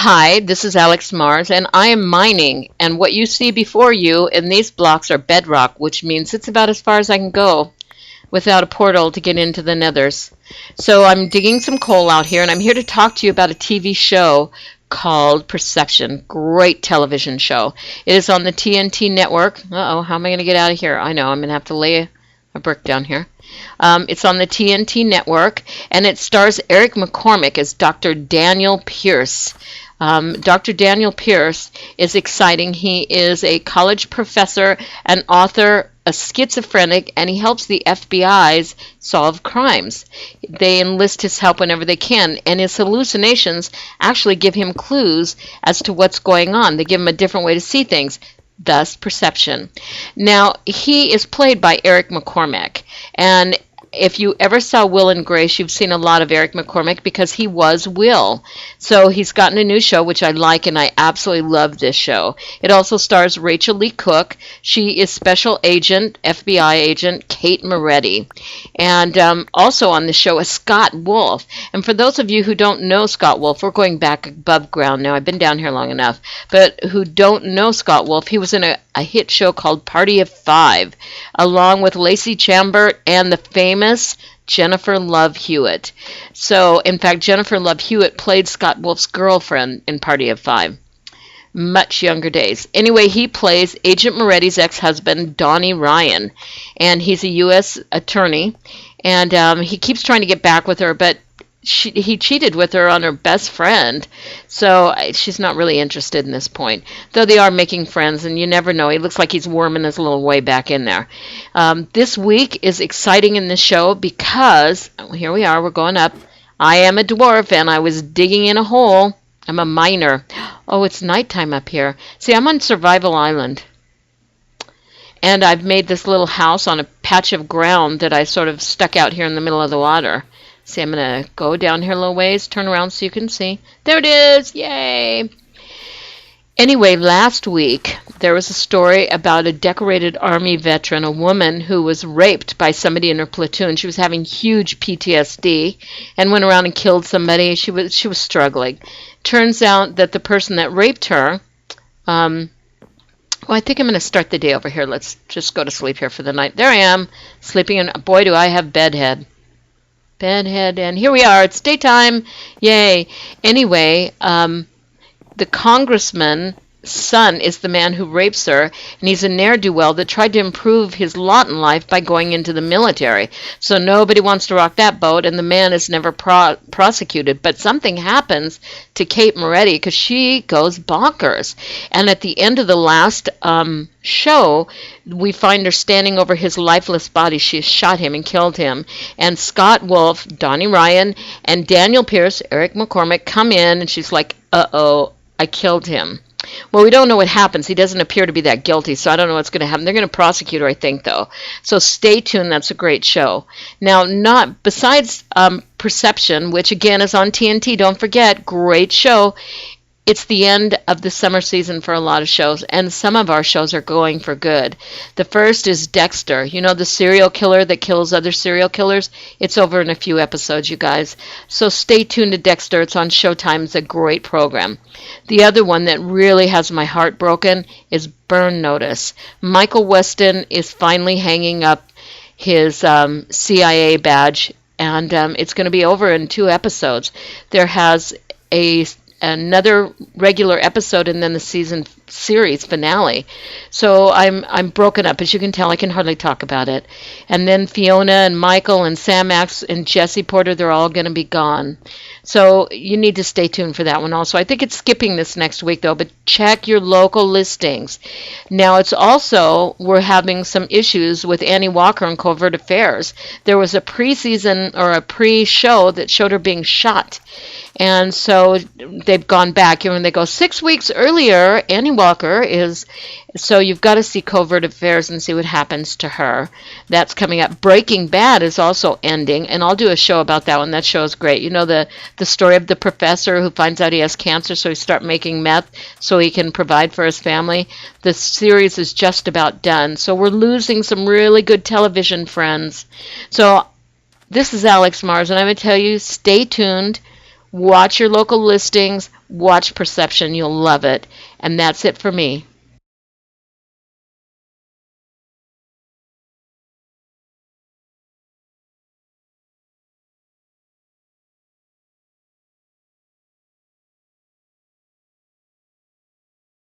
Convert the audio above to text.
Hi, this is Alex Mars, and I am mining. And what you see before you in these blocks are bedrock, which means it's about as far as I can go without a portal to get into the nethers. So I'm digging some coal out here, and I'm here to talk to you about a TV show called Perception. Great television show. It is on the TNT network. Uh-oh, how am I going to get out of here? I know, I'm going to have to lay a brick down here. It's on the TNT network, and it stars Eric McCormack as Dr. Daniel Pierce. Dr. Daniel Pierce is exciting. He is a college professor, an author, a schizophrenic, and he helps the FBI's solve crimes. They enlist his help whenever they can, and his hallucinations actually give him clues as to what's going on. They give him a different way to see things. Thus, perception. Now, he is played by Eric McCormack, and if you ever saw Will and Grace, you've seen a lot of Eric McCormack because he was Will. So he's gotten a new show, which I like, and I absolutely love this show. It also stars Rachel Lee Cook. She is Special Agent, FBI Agent Kate Moretti. And also on the show is Scott Wolf. And for those of you who don't know Scott Wolf, we're going back above ground now. I've been down here long enough. But who don't know Scott Wolf, he was in a hit show called Party of Five, along with Lacey Chambert and the famous Jennifer Love Hewitt. So, in fact, Jennifer Love Hewitt played Scott Wolf's girlfriend in Party of Five. Much younger days. Anyway, he plays Agent Moretti's ex-husband, Donnie Ryan, and he's a U.S. attorney, and he keeps trying to get back with her, but he cheated with her on her best friend, so she's not really interested in this point, though they are making friends, and you never know. He looks like he's worming his little way back in there. This week is exciting in the show because, here we are, we're going up. I am a dwarf, and I was digging in a hole. I'm a miner. Oh, it's nighttime up here. See, I'm on Survival Island, and I've made this little house on a patch of ground that I sort of stuck out here in the middle of the water. See, I'm going to go down here a little ways, turn around so you can see. There it is! Yay! Anyway, last week, there was a story about a decorated Army veteran, a woman who was raped by somebody in her platoon. She was having huge PTSD and went around and killed somebody. She was struggling. Turns out that the person that raped her, well, I think I'm going to start the day over here. Let's just go to sleep here for the night. There I am, sleeping, and boy, do I have bedhead. And here we are. It's daytime. Yay. Anyway, the congressman's son is the man who rapes her, and he's a ne'er-do-well that tried to improve his lot in life by going into the military. So nobody wants to rock that boat, and the man is never prosecuted. But something happens to Kate Moretti because she goes bonkers. And at the end of the last show, we find her standing over his lifeless body. She has shot him and killed him. And Scott Wolf, Donnie Ryan, and Daniel Pierce, Eric McCormack, come in, and she's like, uh-oh, I killed him. Well, we don't know what happens. He doesn't appear to be that guilty, so I don't know what's going to happen. They're going to prosecute her, I think, though. So stay tuned. That's a great show. Now, besides Perception, which, again, is on TNT, don't forget, great show. It's the end of the summer season for a lot of shows, and some of our shows are going for good. The first is Dexter. You know, the serial killer that kills other serial killers? It's over in a few episodes, you guys. So stay tuned to Dexter. It's on Showtime. It's a great program. The other one that really has my heart broken is Burn Notice. Michael Weston is finally hanging up his CIA badge, and it's going to be over in 2 episodes. There has another regular episode and then the series finale. So I'm broken up. As you can tell, I can hardly talk about it. And then Fiona and Michael and Sam Axe and Jesse Porter, they're all going to be gone. So you need to stay tuned for that one also. I think it's skipping this next week, though, but check your local listings. Now, it's also, we're having some issues with Annie Walker and Covert Affairs. There was a pre-season or a pre-show that showed her being shot. And so they've gone back. And they go 6 weeks earlier, Annie Walker is, so you've got to see Covert Affairs and see what happens to her. That's coming up. Breaking Bad is also ending, and I'll do a show about that one. That show is great. You know the story of the professor who finds out he has cancer, so he starts making meth so he can provide for his family. The series is just about done. So we're losing some really good television friends. So this is Alex Mars, and I'm going to tell you, stay tuned. Watch your local listings. Watch perception. You'll love it. And that's it for me.